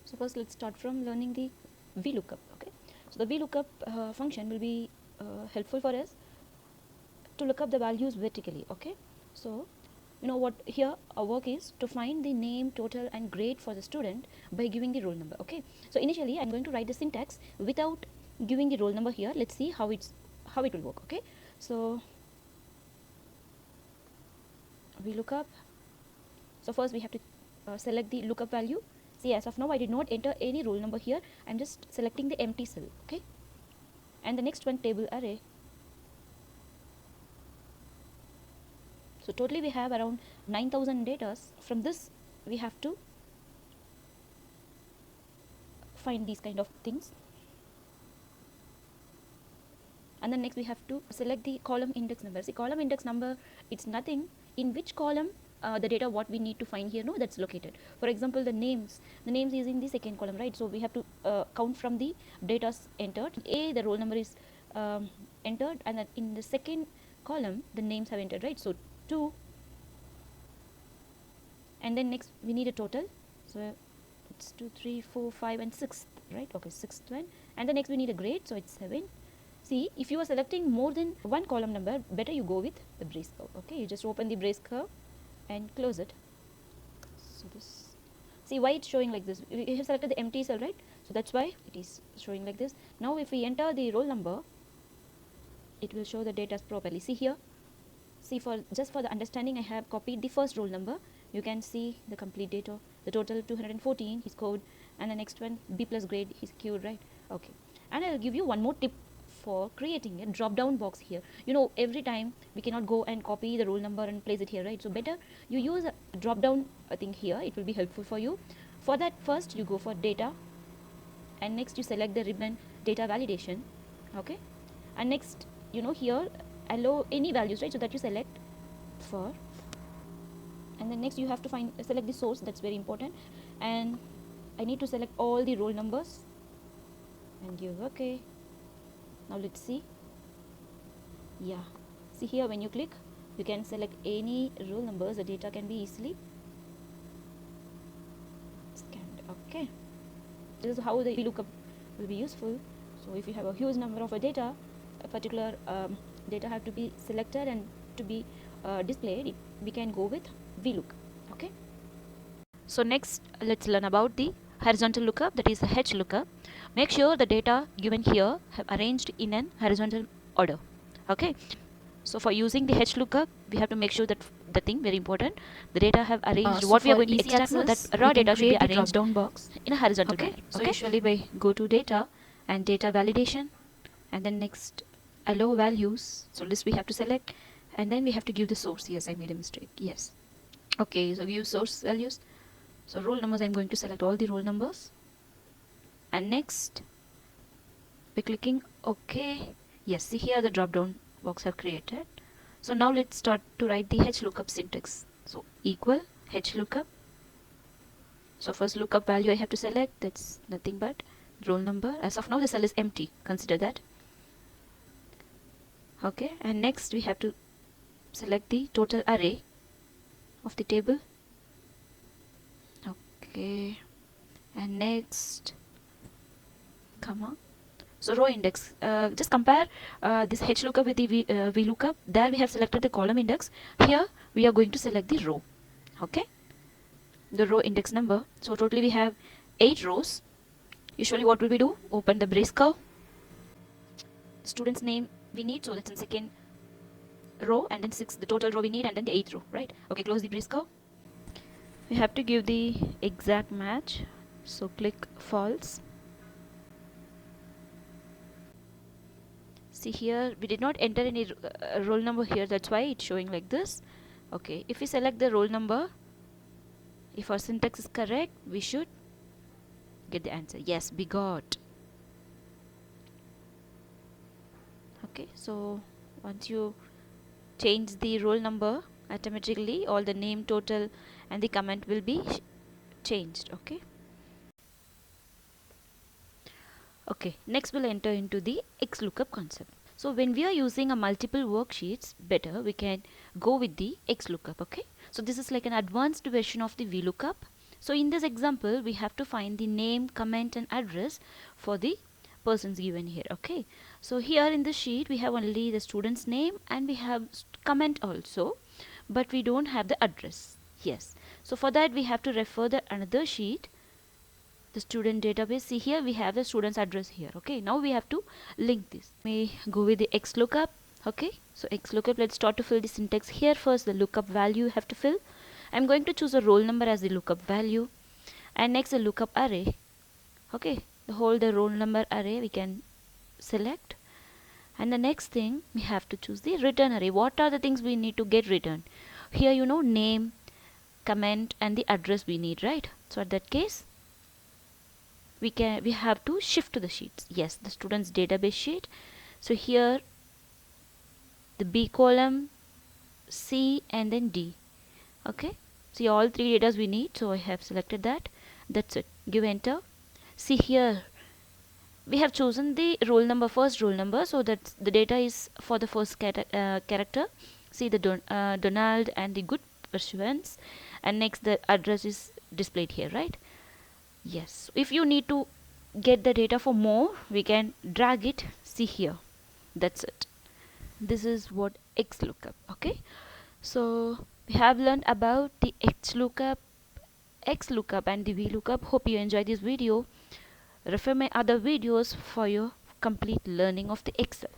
So first let's start from learning the VLOOKUP. Okay, so the VLOOKUP function will be helpful for us to look up the values vertically. Okay, so you know what, here our work is to find the name, total and grade for the student by giving the roll number. Okay, so initially I'm going to write the syntax without giving the roll number here. Let's see how it will work. Okay, so VLOOKUP. So first we have to select the lookup value. See, as of now I did not enter any roll number here. I'm just selecting the empty cell. Okay, and the next one, table array. So totally we have around 9,000 data. From this we have to find these kind of things. And then next we have to select the column index number. See, column index number, it's nothing in which column the data what we need to find here, no, that's located. For example, the names is in the second column, right? So we have to count from the data entered. A, the roll number is entered, and then in the second column the names have entered, right? So 2, and then next we need a total. So it's 2, 3, 4, 5 and 6, right? Okay, 6th one. And the next we need a grade, so it's 7. See, if you are selecting more than one column number, better you go with the brace curve. Okay, you just open the brace curve and close it. So this, see why it's showing like this, we have selected the empty cell, right? So that's why it is showing like this. Now if we enter the roll number, it will show the data properly. See here, see, for just for the understanding I have copied the first roll number. You can see the complete data, the total 214 he scored, and the next one B plus grade he secured, right? Okay, and I'll give you one more tip for creating a drop down box here. You know, every time we cannot go and copy the roll number and place it here, right? So better you use a drop down thing here. It will be helpful for you. For that, first you go for data, and next you select the ribbon data validation. Okay, and next, you know, here allow any values, right? So that you select for, and then next you have to select the source. That's very important. And I need to select all the roll numbers and give okay. Now let's see. Yeah, see here, when you click, you can select any roll numbers. The data can be easily scanned. Okay, this is how the VLOOKUP will be useful. So if you have a huge number of a data, a particular data have to be selected and to be displayed, we can go with VLOOKUP. Okay, so next let's learn about the horizontal lookup, that is the HLOOKUP. Make sure the data given here have arranged in an horizontal order. Okay, so for using the HLOOKUP, we have to make sure that the thing very important, the data have arranged So what we are for going to easy extract, no, that access, raw we can data should be create the arranged drop-down box. in a horizontal Okay, manner. so Okay, usually we go to data and data validation, and then next allow values. So this we have to select, and then we have to give the source. Yes, I made a mistake. Yes. Okay, so give source values. So roll numbers, I'm going to select all the roll numbers, and next by clicking OK. Yes, see here the drop down box have created. So now let's start to write the HLOOKUP syntax. So equal HLOOKUP. So first lookup value I have to select, that's nothing but roll number. As of now the cell is empty, consider that. Okay, and next we have to select the total array of the table. Okay, and next comma. So row index, just compare this HLOOKUP with the VLOOKUP. There we have selected the column index. Here we are going to select the row. Okay, the row index number. So totally we have 8 rows. Usually what will we do? Open the brace curve. Student's name we need, so that's in second row, and then 6 the total row we need, and then the 8th row, right? Okay, close the brace curve. We have to give the exact match, so click false. See here, we did not enter any roll number here, that's why it's showing like this. Okay, if we select the roll number, if our syntax is correct, we should get the answer. Yes, we got. Okay, so once you change the roll number, automatically all the name, total and the comment will be changed. Okay, next we'll enter into the XLOOKUP concept. So when we are using a multiple worksheets, better we can go with the XLOOKUP. Okay, so this is like an advanced version of the VLOOKUP. So in this example, we have to find the name, comment and address for the persons given here. Okay, so here in the sheet we have only the student's name and we have comment also, but we don't have the address. Yes, so for that we have to refer the another sheet, the student database. See, here we have the student's address here. Okay, now we have to link this. We go with the XLOOKUP. Okay, so XLOOKUP, let's start to fill the syntax here. First the lookup value you have to fill. I'm going to choose a roll number as the lookup value, and next the lookup array. Okay, the roll number array we can select, and the next thing we have to choose the return array. What are the things we need to get returned? Here, you know, name, comment and the address we need, right? So at that case we have to shift to the sheets. Yes, the students database sheet. So here the B column, C and then D. Okay, see all three data we need, so I have selected that. That's it. Give enter. See here we have chosen the roll number, first roll number, so that the data is for the first character. See the Donald and the good pursuance, and next the address is displayed here, right? Yes, if you need to get the data for more, we can drag it. See here, that's it. This is what XLOOKUP. Okay, so we have learned about the HLOOKUP, XLOOKUP and the VLOOKUP. Hope you enjoyed this video. Refer my other videos for your complete learning of the Excel.